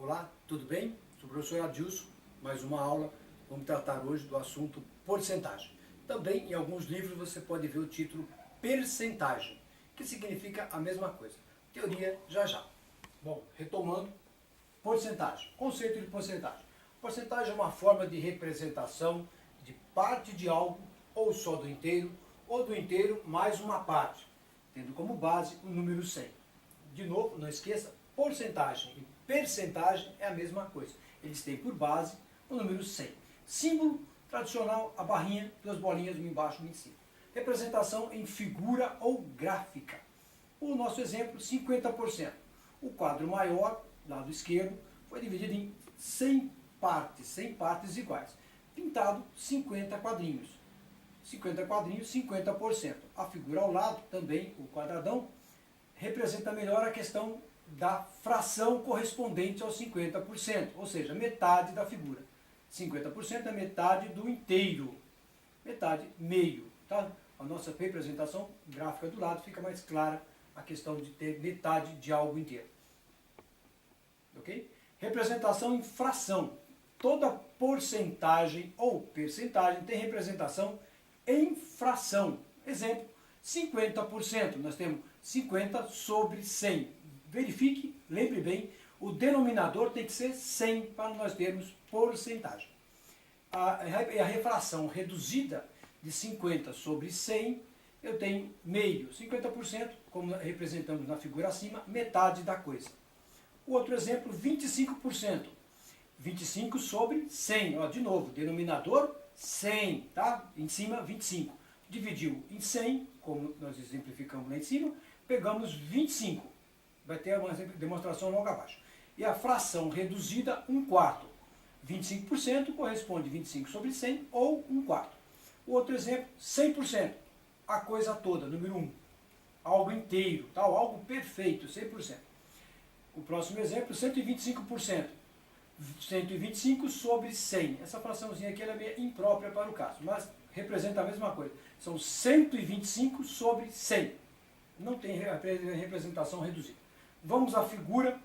Olá, tudo bem? Sou o professor Adilson, mais uma aula. Vamos tratar hoje do assunto porcentagem. Também em alguns livros você pode ver o título percentagem, que significa a mesma coisa. Teoria já já. Bom, retomando, porcentagem, conceito de porcentagem. Porcentagem é uma forma de representação de parte de algo, ou só do inteiro, ou do inteiro mais uma parte, tendo como base o número 100. De novo, não esqueça, porcentagem e percentagem é a mesma coisa. Eles têm por base o número 100. Símbolo tradicional, a barrinha, duas bolinhas, uma embaixo e uma em cima. Representação em figura ou gráfica. O nosso exemplo, 50%. O quadro maior, lado esquerdo, foi dividido em 100 partes iguais. Pintado 50 quadrinhos. 50 quadrinhos, 50%. A figura ao lado, também o quadradão, representa melhor a questão da fração correspondente aos 50%, ou seja, metade da figura. 50% é metade do inteiro, metade, meio. Tá? A nossa representação gráfica do lado fica mais clara a questão de ter metade de algo inteiro. Ok? Representação em fração. Toda porcentagem ou percentagem tem representação em fração. Exemplo, 50%. Nós temos 50 sobre 100. Verifique, lembre bem, o denominador tem que ser 100 para nós termos porcentagem. A refração reduzida de 50 sobre 100, eu tenho meio, 50%, como representamos na figura acima, metade da coisa. O outro exemplo, 25%. 25 sobre 100, ó, de novo, denominador 100, tá? Em cima 25. Dividiu em 100, como nós exemplificamos lá em cima, pegamos 25. Vai ter uma demonstração logo abaixo. E a fração reduzida, 1/4. 25% corresponde a 25 sobre 100 ou 1/4. O outro exemplo, 100%. A coisa toda, número 1. Algo inteiro, tal, algo perfeito, 100%. O próximo exemplo, 125%. 125 sobre 100. Essa fraçãozinha aqui ela é meio imprópria para o caso, mas representa a mesma coisa. São 125 sobre 100. Não tem representação reduzida. Vamos à figura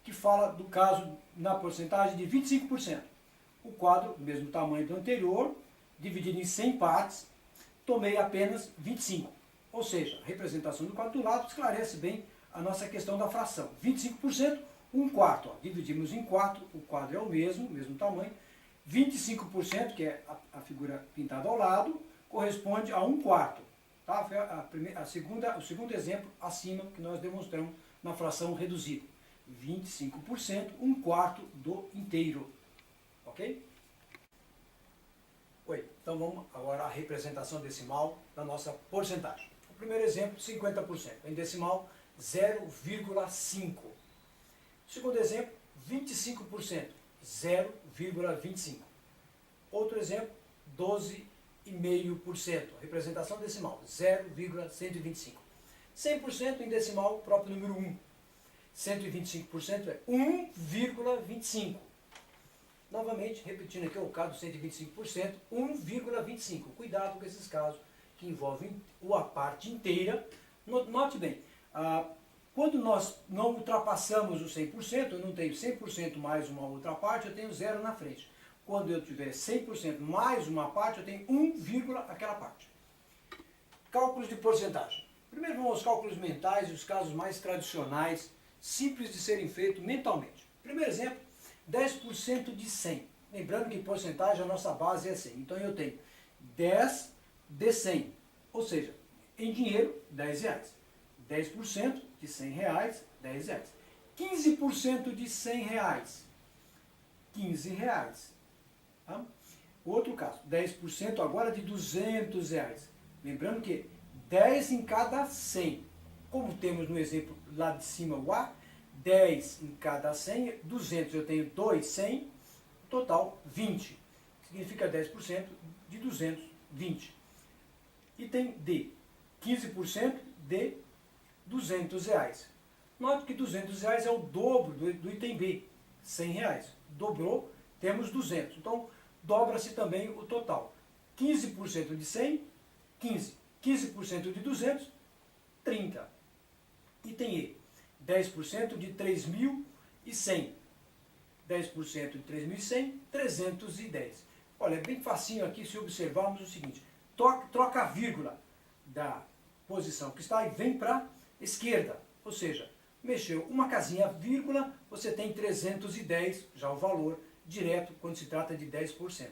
que fala do caso na porcentagem de 25%. O quadro, mesmo tamanho do anterior, dividido em 100 partes, tomei apenas 25. Ou seja, a representação do quadro do lado esclarece bem a nossa questão da fração. 25%, 1/4. Ó. Dividimos em 4, o quadro é o mesmo tamanho. 25%, que é a figura pintada ao lado, corresponde a 1/4. Tá? Foi o segundo exemplo acima que nós demonstramos na fração reduzida. 25%, 1/4 do inteiro. Ok? Oi, então vamos agora à representação decimal da nossa porcentagem. O primeiro exemplo, 50%. Em decimal, 0,5. Segundo exemplo, 25%, 0,25. Outro exemplo, 12,5%. Representação decimal, 0,125. 100% em decimal, o próprio número 1. 125% é 1,25. Novamente, repetindo aqui o caso do 125%, 1,25. Cuidado com esses casos que envolvem a parte inteira. Note bem, quando nós não ultrapassamos o 100%, eu não tenho 100% mais uma outra parte, eu tenho 0 na frente. Quando eu tiver 100% mais uma parte, eu tenho 1, aquela parte. Cálculos de porcentagem. Primeiro vamos aos cálculos mentais e os casos mais tradicionais, simples de serem feitos mentalmente. Primeiro exemplo, 10% de 100. Lembrando que porcentagem, a nossa base é 100. Então eu tenho 10 de 100. Ou seja, em dinheiro, 10 reais. 10% de 100 reais, 10 reais. 15% de 100 reais, 15 reais. Tá? Outro caso, 10% agora de 200 reais. Lembrando que 10 em cada 100. Como temos no exemplo lá de cima o A, 10 em cada 100, 200 eu tenho 2, 100, total 20. Significa 10% de 200, 20. Item D, 15% de 200 reais. Note que 200 reais é o dobro do item B, 100 reais. Dobrou, temos 200. Então, dobra-se também o total. 15% de 100, 15. 15% de 200, 30. Item E, 10% de 3.100. 10% de 3.100, 310. Olha, é bem facinho aqui se observarmos o seguinte. Troca a vírgula da posição que está e vem para a esquerda. Ou seja, mexeu uma casinha, vírgula, você tem 310, já o valor direto quando se trata de 10%.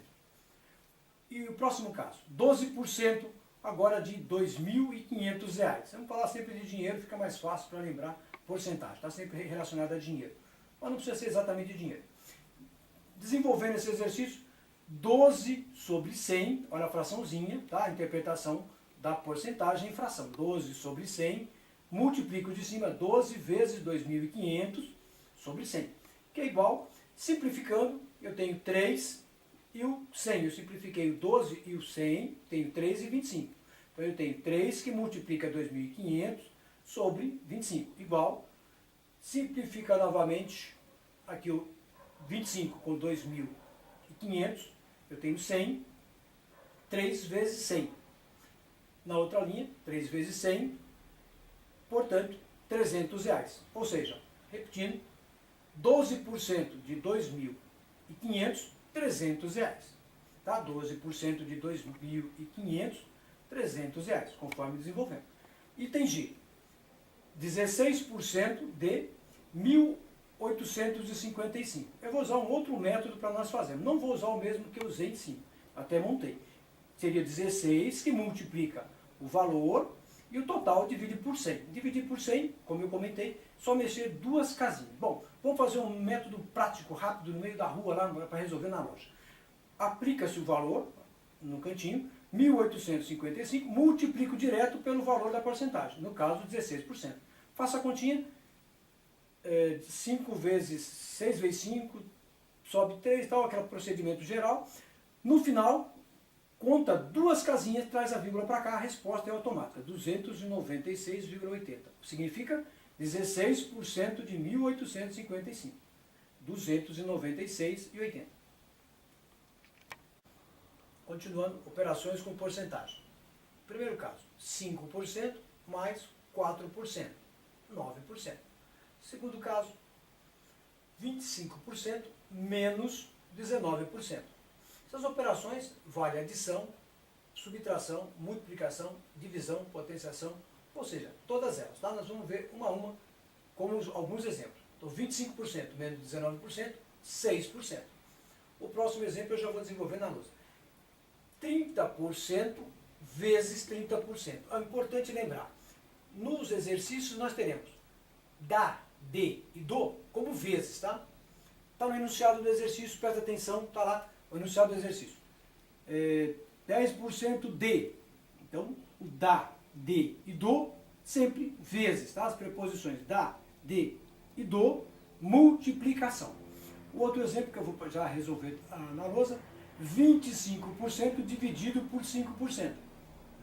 E o próximo caso, 12% agora de R$ 2.500. Vamos falar sempre de dinheiro, fica mais fácil para lembrar porcentagem. Está sempre relacionado a dinheiro. Mas não precisa ser exatamente de dinheiro. Desenvolvendo esse exercício, 12 sobre 100, olha a fraçãozinha, tá? A interpretação da porcentagem em fração. 12 sobre 100, multiplico de cima 12 vezes 2.500 sobre 100, que é igual, simplificando, eu tenho 3 e o 100. Eu simplifiquei o 12 e o 100, tenho 3 e 25. Então eu tenho 3 que multiplica 2.500 sobre 25, igual, simplifica novamente, aqui o 25 com 2.500, eu tenho 100, 3 vezes 100. Na outra linha, 3 vezes 100, portanto, R$300. Ou seja, repetindo, 12% de 2.500, R$300. Tá? 12% de 2.500, R$300, conforme desenvolvendo. Item G, 16% de 1.855. Eu vou usar um outro método para nós fazermos. Não vou usar o mesmo que eu usei em cima. Até montei. Seria 16 que multiplica o valor e o total divide por 100. Dividir por 100, como eu comentei, só mexer duas casinhas. Bom, vamos fazer um método prático, rápido, no meio da rua, lá para resolver na loja. Aplica-se o valor no cantinho, 1.855, multiplico direto pelo valor da porcentagem, no caso 16%. Faça a continha, 5 vezes 6 vezes 5, sobe 3, tal, aquele procedimento geral. No final, conta duas casinhas, traz a vírgula para cá, a resposta é automática, 296,80. Significa 16% de 1.855. 296,80. Continuando, operações com porcentagem. Primeiro caso, 5% mais 4%, 9%. Segundo caso, 25% menos 19%. Essas operações valem adição, subtração, multiplicação, divisão, potenciação, ou seja, todas elas. Tá? Nós vamos ver uma a uma como alguns exemplos. Então, 25% menos 19%, 6%. O próximo exemplo eu já vou desenvolver na lousa. 30% vezes 30%. É importante lembrar, nos exercícios nós teremos dá, de e do como vezes, tá? Está no enunciado do exercício, presta atenção, está lá o enunciado do exercício. 10% de, então o dá, de e do, sempre vezes, tá? As preposições dá, de e do, multiplicação. O outro exemplo que eu vou já resolver na lousa, 25% dividido por 5.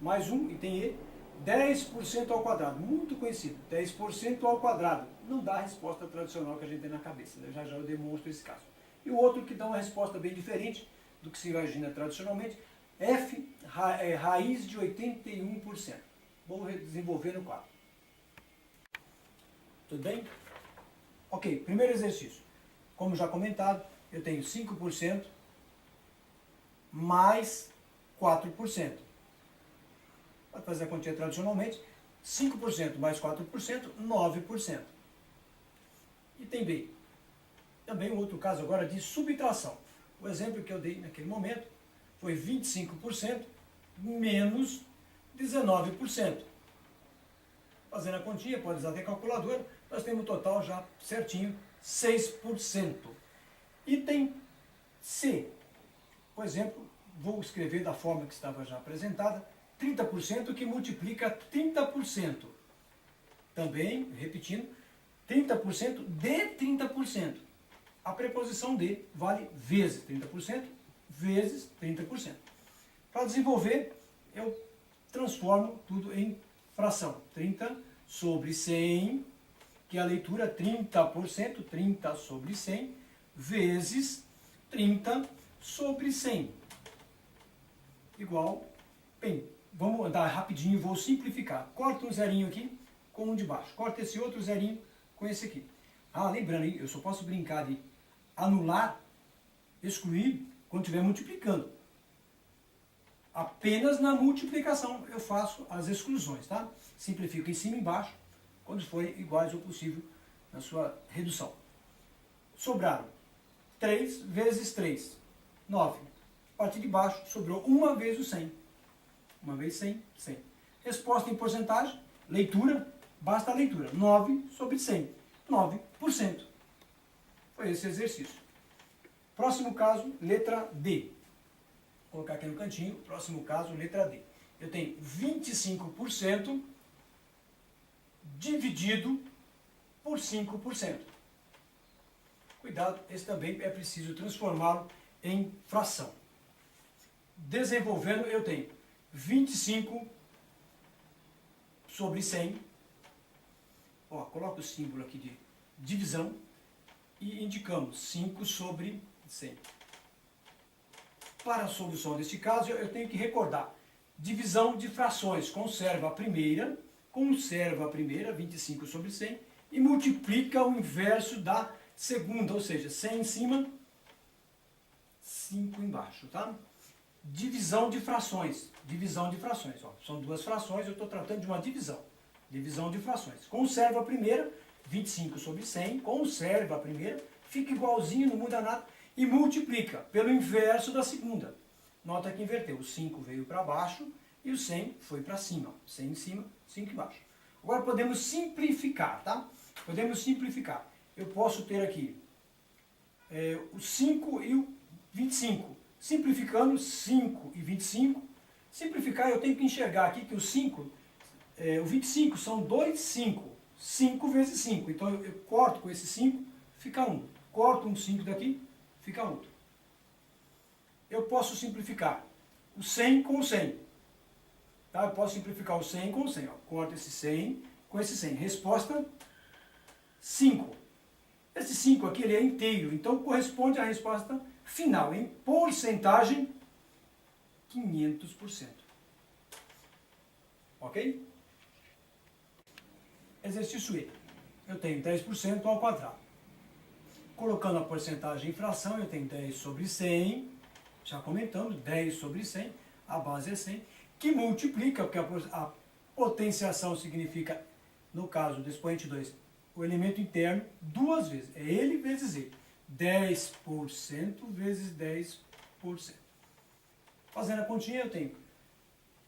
Mais um, item E, 10% ao quadrado, muito conhecido, 10% ao quadrado, não dá a resposta tradicional que a gente tem na cabeça, já já eu demonstro esse caso. E o outro que dá uma resposta bem diferente do que se imagina tradicionalmente, F, raiz de 81%. Vou desenvolver no quadro. Tudo bem? Ok, primeiro exercício. Como já comentado, eu tenho 5% mais 4%. Pode fazer a continha tradicionalmente. 5% mais 4%, 9%. Item B. Também um outro caso agora de subtração. O exemplo que eu dei naquele momento foi 25% menos 19%. Fazendo a continha, pode usar até calculadora, nós temos o total já certinho, 6%. Item C. Por exemplo, vou escrever da forma que estava já apresentada, 30% que multiplica 30%. Também, repetindo, 30% de 30%. A preposição de vale vezes 30%, vezes 30%. Para desenvolver, eu transformo tudo em fração. 30 sobre 100, que é a leitura 30%, 30 sobre 100, vezes 30 sobre 100. Igual, bem, vamos andar rapidinho, vou simplificar. Corta um zerinho aqui com um de baixo. Corta esse outro zerinho com esse aqui. Ah, lembrando, eu só posso brincar de anular, excluir, quando estiver multiplicando. Apenas na multiplicação eu faço as exclusões, tá? Simplifico em cima e embaixo, quando forem iguais ou possível na sua redução. Sobraram 3 vezes 3, 9. A partir de baixo sobrou uma vez o 100. Uma vez 100, 100. Resposta em porcentagem, leitura, basta a leitura. 9 sobre 100, 9%. Foi esse exercício. Próximo caso, letra D. Vou colocar aqui no cantinho, próximo caso, letra D. Eu tenho 25% dividido por 5%. Cuidado, esse também é preciso transformá-lo em fração. Desenvolvendo, eu tenho 25 sobre 100. Ó, coloco o símbolo aqui de divisão e indicamos 5 sobre 100. Para a solução deste caso, eu tenho que recordar. Divisão de frações. Conserva a primeira, 25 sobre 100, e multiplica o inverso da segunda, ou seja, 100 em cima, 5 embaixo, tá? Divisão de frações. Divisão de frações. Ó, são duas frações, eu estou tratando de uma divisão. Divisão de frações. Conserva a primeira, 25 sobre 100, conserva a primeira, fica igualzinho, não muda nada, e multiplica pelo inverso da segunda. Nota que inverteu. O 5 veio para baixo e o 100 foi para cima. 100 em cima, 5 embaixo. Agora podemos simplificar, tá? Podemos simplificar. Eu posso ter aqui o 5 e o 25. Simplificando, 5 e 25. Simplificar, eu tenho que enxergar aqui que o 5, o 25 são 2, 5. 5 vezes 5. Então eu corto com esse 5, fica 1. Corto um 5 daqui, fica outro. Eu posso simplificar o 100 com o 100. Tá? Eu posso simplificar o 100 com o 100. Ó. Corto esse 100 com esse 100. Resposta 5. Esse 5 aqui ele é inteiro, então corresponde à resposta final. Em porcentagem, 500%. Ok? Exercício E. Eu tenho 10% ao quadrado. Colocando a porcentagem em fração, eu tenho 10 sobre 100, já comentamos, 10 sobre 100, a base é 100, que multiplica, porque a potenciação significa, no caso do expoente 2, o elemento interno duas vezes, é ele vezes ele, 10% vezes 10%. Fazendo a continha, eu tenho,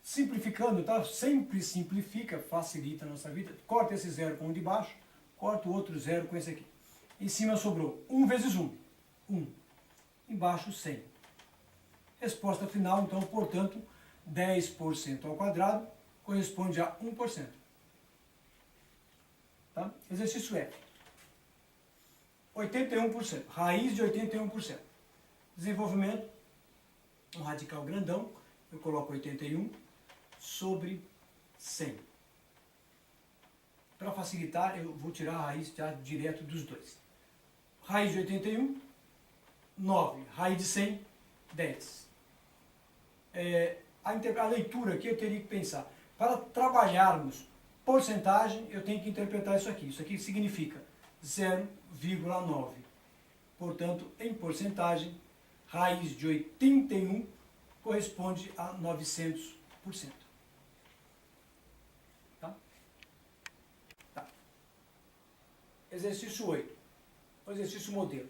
simplificando, tá? Sempre simplifica, facilita a nossa vida, corta esse zero com o de baixo, corta o outro zero com esse aqui. Em cima sobrou 1 vezes 1, 1. Embaixo 100. Resposta final, então, portanto, 10% ao quadrado corresponde a 1%. Tá? Exercício F. 81%. Raiz de 81%. Desenvolvimento. Um radical grandão. Eu coloco 81 sobre 100. Para facilitar, eu vou tirar a raiz já direto dos dois. Raiz de 81, 9. Raiz de 100, 10. A leitura aqui eu teria que pensar. Para trabalharmos porcentagem, eu tenho que interpretar isso aqui. Isso aqui significa 0,9. Portanto, em porcentagem, raiz de 81 corresponde a 900%. Exercício 8. O exercício modelo.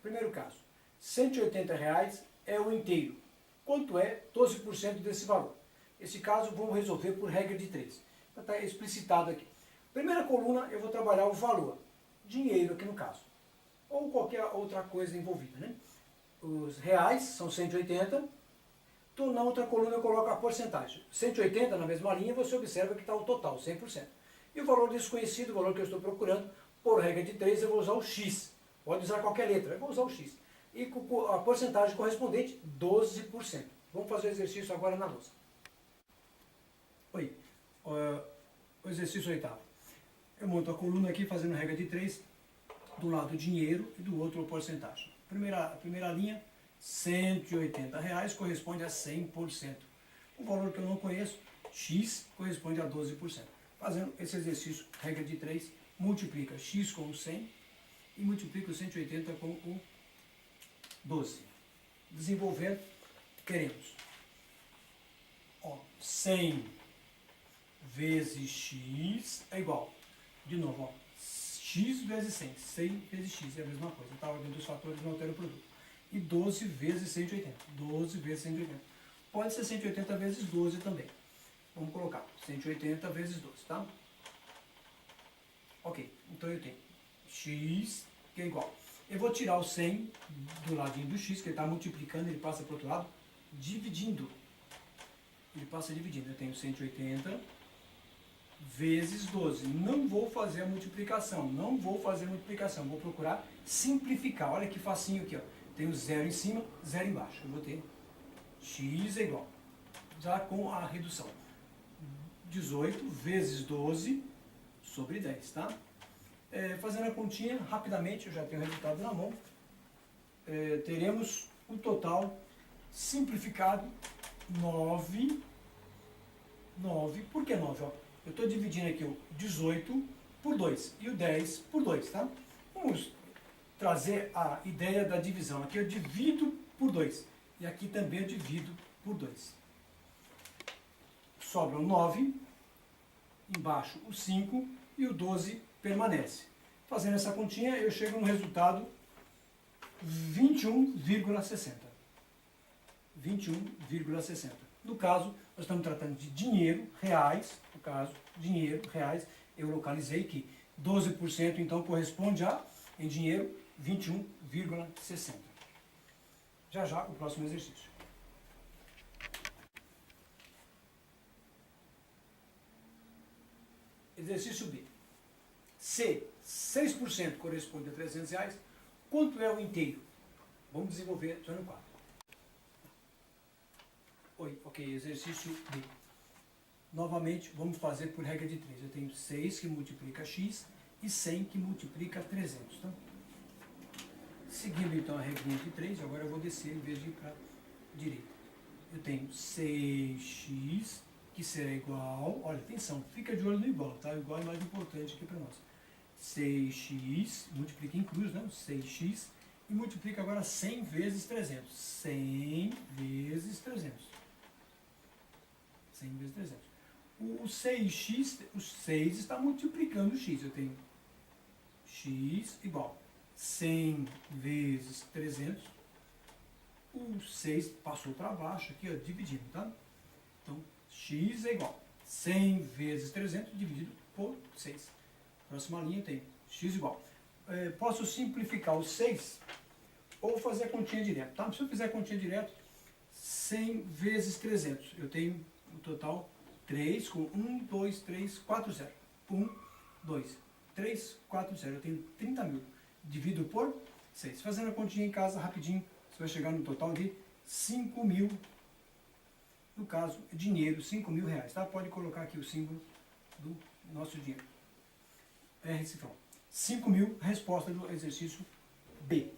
Primeiro caso. R$180 é o inteiro. Quanto é 12% desse valor? Esse caso vamos resolver por regra de 3. Está explicitado aqui. Primeira coluna eu vou trabalhar o valor. Dinheiro aqui no caso. Ou qualquer outra coisa envolvida. Né? Os reais são 180. Então, na outra coluna eu coloco a porcentagem. 180 na mesma linha, você observa que está o total, 100%. E o valor desconhecido, o valor que eu estou procurando, por regra de 3, eu vou usar o X. Pode usar qualquer letra, eu vou usar o X. E a porcentagem correspondente, 12%. Vamos fazer o exercício agora na lousa. Oi, o exercício 8º. Eu monto a coluna aqui fazendo regra de 3, do lado o dinheiro e do outro a porcentagem. Primeira linha, R$180 corresponde a 100%. O valor que eu não conheço, X, corresponde a 12%. Fazendo esse exercício, regra de 3, multiplica X com o 100 e multiplica o 180 com o 12. Desenvolvendo, queremos 100 vezes x é igual, de novo, x vezes 100, 100 vezes x é a mesma coisa, tá? A ordem dos fatores não altera o produto. E 12 vezes 180, 12 vezes 180. Pode ser 180 vezes 12 também. Vamos colocar 180 vezes 12, tá? Ok, então eu tenho x que é igual. Eu vou tirar o 100 do ladinho do x, que ele está multiplicando, ele passa para o outro lado, dividindo. Ele passa dividindo. Eu tenho 180 vezes 12. Não vou fazer a multiplicação, vou procurar simplificar. Olha que facinho aqui, ó. Tenho zero em cima, zero embaixo. Eu vou ter x é igual, já com a redução. 18 vezes 12 sobre 10, tá? Fazendo a continha, rapidamente, eu já tenho o resultado na mão, teremos o total simplificado 9, por que 9? Ó? Eu estou dividindo aqui o 18 por 2 e o 10 por 2, tá? Vamos trazer a ideia da divisão. Aqui eu divido por 2 e aqui também eu divido por 2. Sobram 9, embaixo o 5 e o 12 permanece. Fazendo essa continha, eu chego no resultado 21,60. 21,60. No caso, nós estamos tratando de dinheiro, reais, no caso, dinheiro, reais, eu localizei que 12% então corresponde a, em dinheiro, 21,60. Já já, o próximo exercício. Exercício B. Se 6% corresponde a R$300, quanto é o inteiro? Vamos desenvolver já no quadro. Ok, exercício B. Novamente, vamos fazer por regra de 3. Eu tenho 6 que multiplica x e 100 que multiplica 300. Tá? Seguindo então a regrinha de 3, agora eu vou descer em vez de ir para a direita. Eu tenho 6x, que será igual, olha, atenção, fica de olho no igual, tá? O igual é mais importante aqui para nós. 6x, multiplica em cruz, né? 6x, e multiplica agora 100 vezes 300. 100 vezes 300. 100 vezes 300. O 6x, o 6 está multiplicando o x. Eu tenho x igual 100 vezes 300. O 6 passou para baixo aqui, ó, dividindo, tá? Então, x é igual 100 vezes 300 dividido por 6. Próxima linha tem x igual. Posso simplificar o 6 ou fazer a continha direto, tá? Se eu fizer a continha direto, 100 vezes 300. Eu tenho no total 3 com 1, 2, 3, 4, 0. 1, 2, 3, 4, 0. Eu tenho 30 mil. Divido por 6. Fazendo a continha em casa rapidinho, você vai chegar no total de 5 mil. No caso, dinheiro, 5 mil reais. Tá? Pode colocar aqui o símbolo do nosso dinheiro. R cifrão. 5 mil, resposta do exercício B.